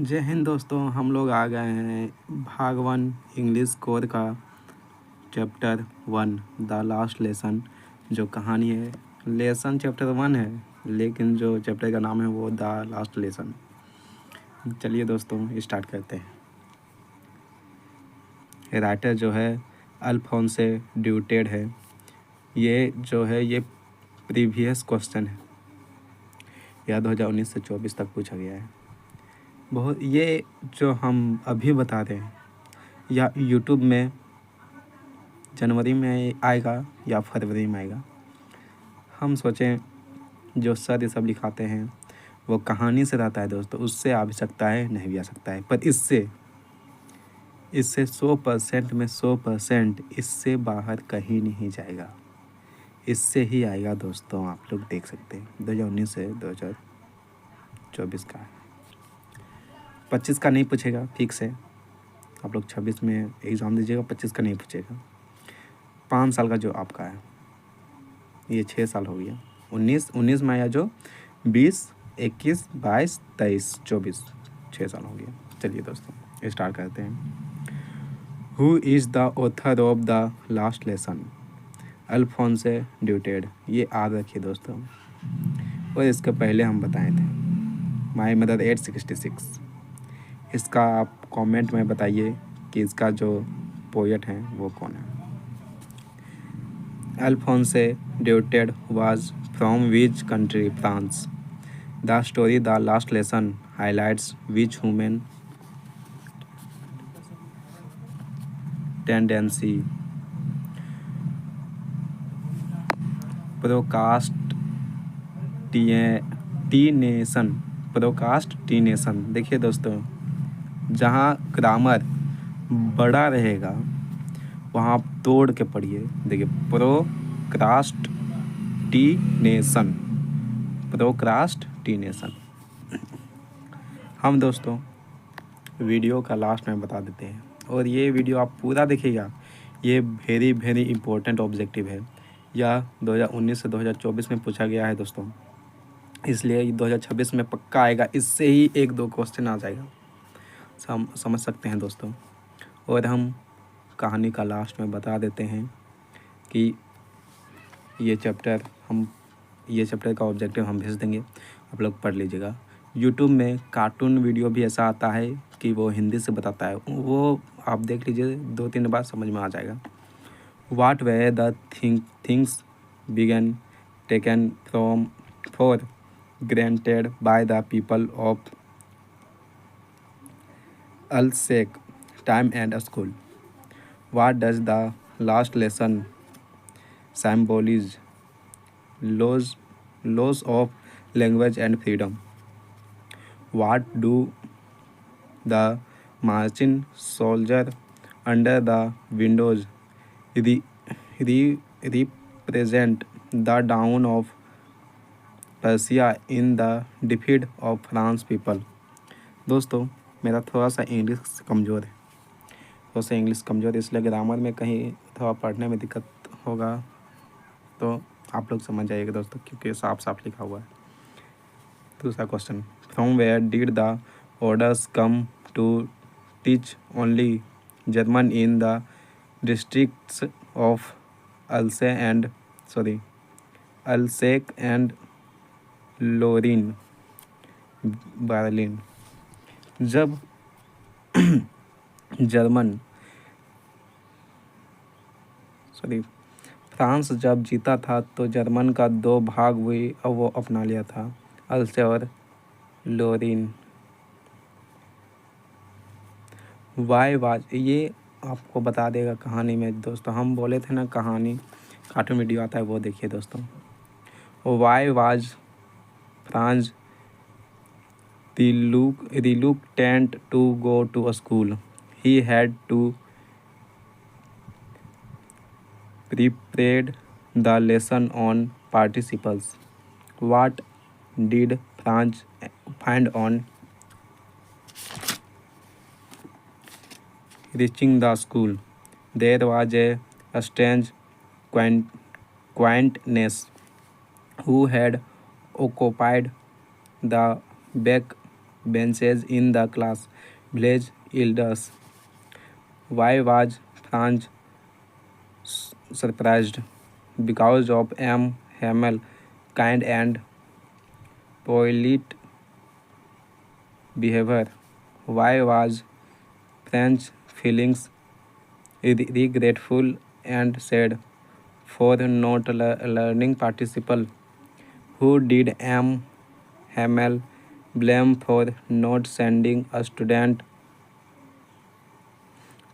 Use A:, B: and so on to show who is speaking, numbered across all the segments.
A: जय हिंद दोस्तों, हम लोग आ गए हैं भाग 1 इंग्लिश कोर का चैप्टर 1 द लास्ट लेसन। जो कहानी है, लेसन चैप्टर 1 है, लेकिन जो चैप्टर का नाम है वो द लास्ट लेसन। चलिए दोस्तों स्टार्ट करते हैं। राइटर जो है अल्फोंसे ड्यूटेड है। ये जो है ये प्रीवियस क्वेश्चन है, यह 2019 से 24 तक पूछा गया है। बहुत ये जो हम अभी बता रहे हैं या यूट्यूब में जनवरी में आएगा या फरवरी में आएगा। हम सोचें जो सर ये सब लिखाते हैं वो कहानी से रहता है दोस्तों, उससे आ भी सकता है, नहीं भी आ सकता है, पर इससे 100% में 100% इससे बाहर कहीं नहीं जाएगा, इससे ही आएगा दोस्तों। आप लोग देख सकते हैं 2019 से 2024 का, 25 का नहीं पूछेगा फिक्स है। आप लोग 26 में एग्ज़ाम दीजिएगा, 25 का नहीं पूछेगा। 5 साल का जो आपका है, ये 6 साल हो गया। 19 में आया जो 20, 21, 22, 23, 24, 6 साल हो गया। चलिए दोस्तों स्टार्ट करते हैं। Who is the author of the last lesson? Alphonse Daudet. ये याद रखिए दोस्तों, और इसके पहले हम बताए थे माई मदर 866। इसका आप कमेंट में बताइए कि इसका जो पोएट हैं वो कौन है। Alphonse Daudet was from which country? France. The story The Last Lesson highlights which human tendency? Procrastination. Procrastination. देखिए दोस्तों, जहाँ ग्रामर बड़ा रहेगा वहाँ आप तोड़ के पढ़िए। देखिए प्रोक्रास्टिनेशन, प्रोक्रास्टिनेशन। हम दोस्तों वीडियो का लास्ट में बता देते हैं, और ये वीडियो आप पूरा देखिएगा। ये वेरी इम्पोर्टेंट ऑब्जेक्टिव है, यह 2019 से 2024 में पूछा गया है दोस्तों, इसलिए 2026 में पक्का आएगा। इससे ही 1-2 क्वेश्चन आ जाएगा, समझ सकते हैं दोस्तों। और हम कहानी का लास्ट में बता देते हैं कि ये चैप्टर का ऑब्जेक्टिव हम भेज देंगे, आप लोग पढ़ लीजिएगा। यूट्यूब में कार्टून वीडियो भी ऐसा आता है कि वो हिंदी से बताता है, वो आप देख लीजिए, 2-3 बार समझ में आ जाएगा। What were the things began taken for granted by the people of Alsek? Time and school. What does the last lesson symbolize? Loss of language and freedom. What do the marching soldier under the windows represent? The down of Persia in the defeat of France people. दोस्तों मेरा थोड़ा सा English कमज़ोर है, इसलिए grammar में कहीं थोड़ा पढ़ने में दिक्कत होगा, तो आप लोग समझ जाइएगा दोस्तों, क्योंकि साफ लिखा हुआ है। दूसरा question, from where did the orders come to teach only German in the districts of Alsace and Lorraine Berlin? जब फ्रांस जब जीता था तो जर्मन का 2 भाग हुई और वो अपना लिया था, अल्से और लोरिन। वाई वाज, ये आपको बता देगा कहानी में दोस्तों। हम बोले थे ना कहानी कार्टून वीडियो आता है, वो देखिए दोस्तों। Why was France reluctant to go to school? He had to prepare the lesson on participles. What did Franz find on reaching the school? There was a strange quaintness who had occupied the back benches in the class. Village elders. Why was Franz surprised? Because of M. Hamel, kind and polite behavior. Why was Franz feelings regretful and sad for not learning participle? Who did M. Hamel blame for not sending a student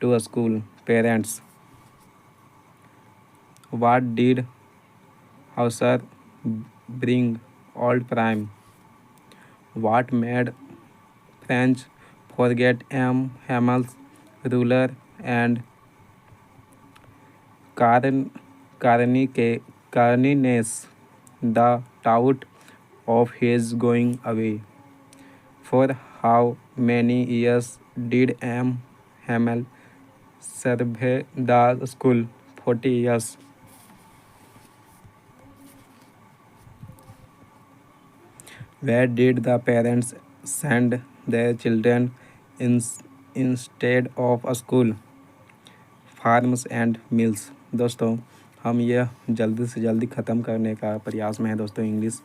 A: to a school? Parents. What did Hauser bring old prime? What made French forget M. Hamel's ruler and Carn- Carnines, the doubt of his going away? For how many years did M. Hamel survey the school? 40 years. Where did the parents send their children in, instead of a school? Farms and mills. दोस्तों हम यह जल्दी से जल्दी ख़त्म करने का प्रयास में है दोस्तों इंग्लिश,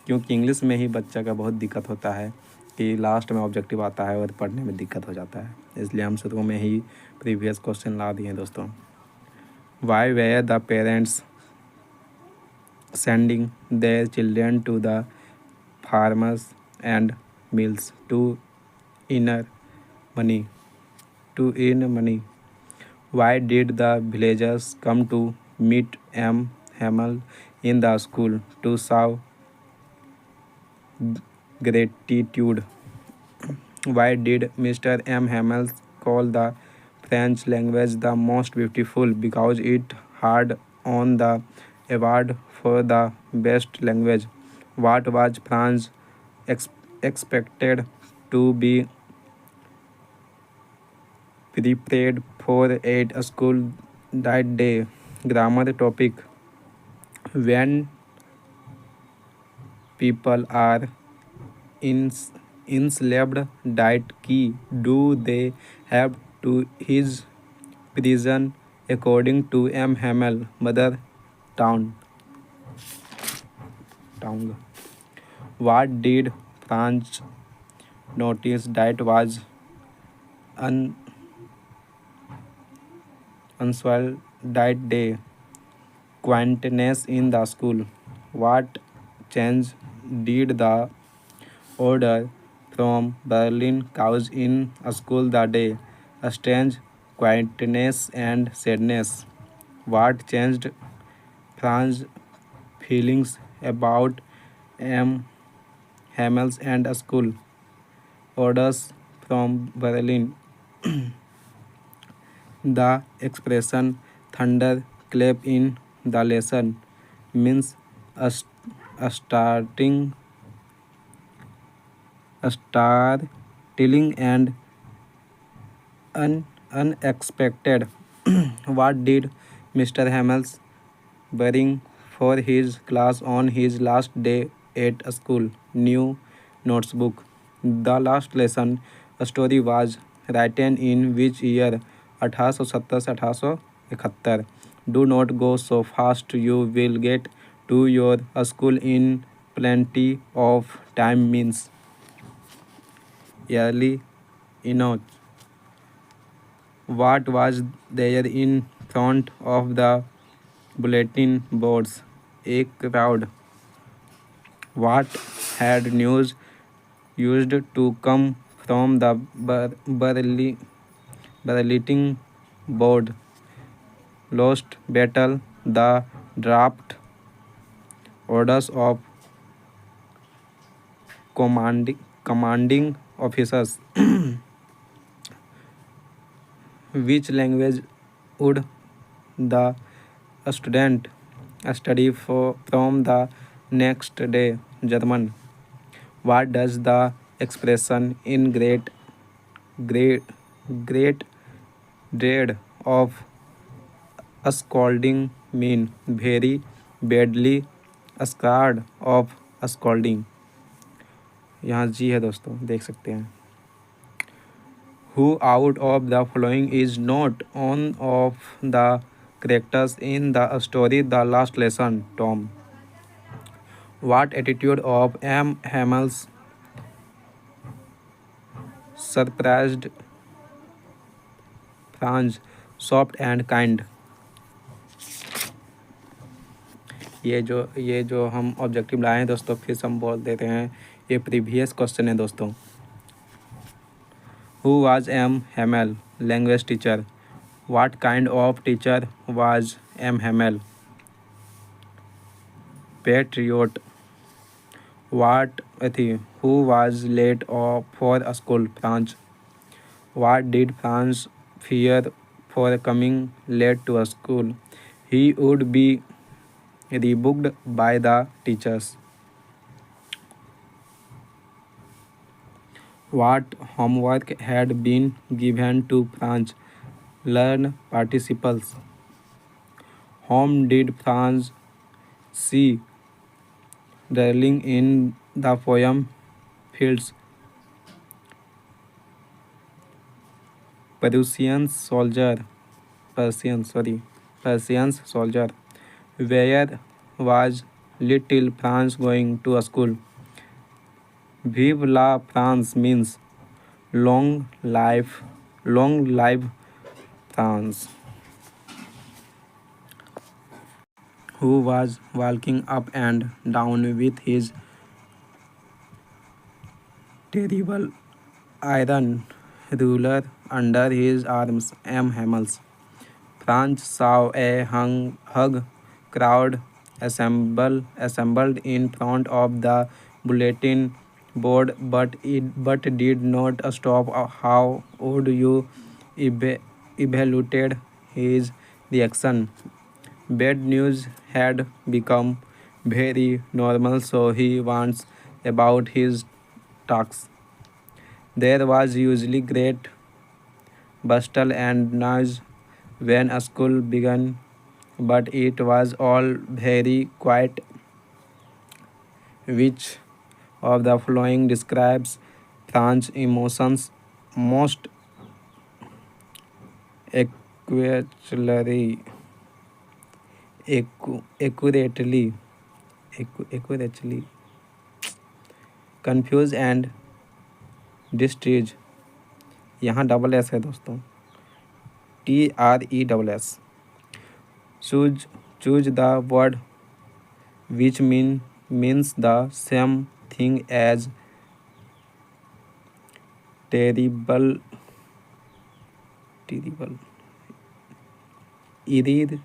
A: क्योंकि इंग्लिश में ही बच्चा का बहुत दिक्कत होता है कि लास्ट में ऑब्जेक्टिव आता है और पढ़ने में दिक्कत हो जाता है, इसलिए हम शुरू में ही प्रीवियस क्वेश्चन ला दिए दोस्तों। Why were the parents sending their children to the farmers and mills to earn money. Why did the villagers come to meet M. Hamel in the school to show gratitude? Why did Mr. M. Hamel call the French language the most beautiful? Because it had won the award for the best language. What was France ex- expected to be prepared for at a school that day? Grammar topic. When people are enslaved, diet key. Do they have to his prison according to M. Hamel, mother town? Tongue. What did France notice that was un- unusual that day? Quietness in the school. What change did the order from Berlin cause in a school that day? A strange quietness and sadness. What changed Fran's feelings about M. Hamels and a school? Orders from Berlin. The expression thunder clap in the lesson means a, a starting a startling and unexpected. What did Mr. Hamels bring for his class on his last day at school? New notebook. The last lesson story was written in which year? 1870 से 1871. Do not go so fast, you will get to your school in plenty of time means early enough. What was there in front of the bulletin boards? A crowd. What had news used to come from the bulletin board? Lost battle, the draft orders of commanding officers. Which language would the student study from the next day? German. What does the expression in great great dread of a scolding mean? Very badly scared of a scolding. यहाँ जी है दोस्तों, देख सकते हैं। Who out of the following is not one of the characters in the story The Last Lesson? Tom. What attitude of M. Hamels surprised Franz? Soft and kind. ये जो हम objective लाए हैं दोस्तों, फिर से हम बोल देते हैं, ये प्रीवियस क्वेश्चन है दोस्तों। Who was M. Hamel? Language teacher. What kind of teacher was M. Hamel? Patriot. Who was late for a school? Franz. What did Franz fear for coming late to a school? He would be rebuked by the teachers. What homework had been given to Franz? Learn participles. Whom did Franz see dwelling in the poem Fields? Persian soldier. Where was little France going to a school? Vive la France means long live France. Who was walking up and down with his terrible iron ruler under his arms? M. Hamels. Franz saw a hug crowd assembled in front of the bulletin board, but did not stop. How would you evaluate his reaction? Bad news had become very normal, so he wants about his talks. There was usually great bustle and noise when a school began, but it was all very quiet. Which of the following describes Franz's emotions most accurately? Accurately. Confused and distressed. यहाँ double S है दोस्तों, TRESS. Choose the word which means the same thing as terrible. Irrid,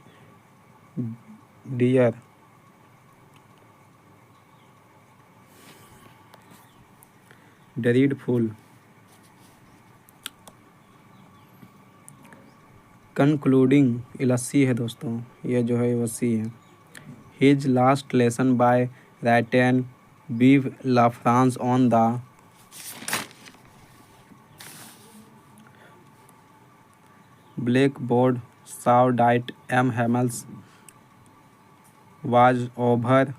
A: dear. Dreadful. Concluding इलस्सी है दोस्तों, ये जो है वो सी है। His last lesson by written vive la France on the black board saw डाइट M Hamels was overwhelmed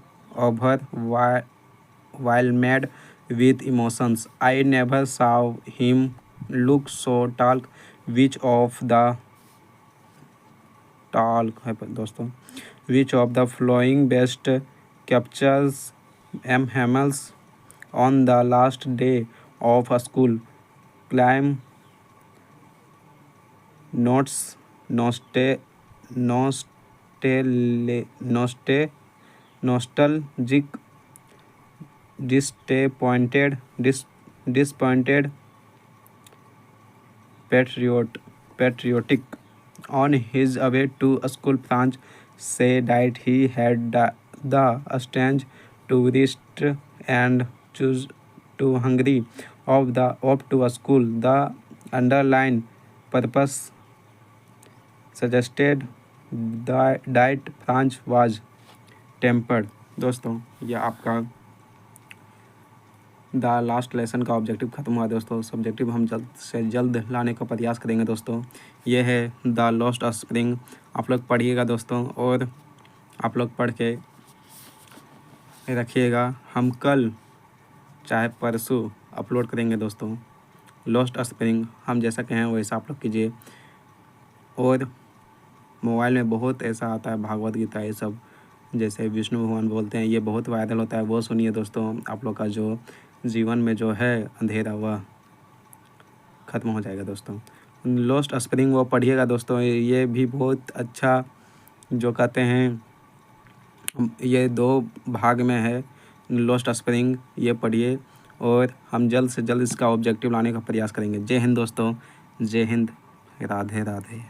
A: with emotions. I never saw him look so talk. Which of the following best captures M. Hamels on the last day of a school? Climb notes, nostalgic, disappointed, patriotic. On his way to school, Franz said that he had the strange tourist and choose to hungry of to a school. The underlying purpose suggested that Franz was tempered. दोस्तों, यह आपका the last lesson का objective ख़त्म हुआ दोस्तों। Subjective हम जल्द से जल्द लाने का प्रयास करेंगे दोस्तों। ये है द लॉस्ट स्प्रिंग, आप लोग पढ़िएगा दोस्तों और आप लोग पढ़ के रखिएगा। हम कल चाहे परसों अपलोड करेंगे दोस्तों। लॉस्ट स्प्रिंग हम जैसा कहें वैसा आप लोग कीजिए। और मोबाइल में बहुत ऐसा आता है, भागवत गीता ये सब जैसे विष्णु भगवान बोलते हैं, ये बहुत वायरल होता है, वो सुनिए दोस्तों। आप लोग का जो जीवन में जो है अंधेरा वह ख़त्म हो जाएगा दोस्तों। लॉस्ट स्प्रिंग वो पढ़िएगा दोस्तों, ये भी बहुत अच्छा जो कहते हैं, ये 2 भाग में है लॉस्ट स्प्रिंग, ये पढ़िए। और हम जल्द से जल्द इसका ऑब्जेक्टिव लाने का प्रयास करेंगे। जय हिंद दोस्तों, जय हिंद, राधे राधे।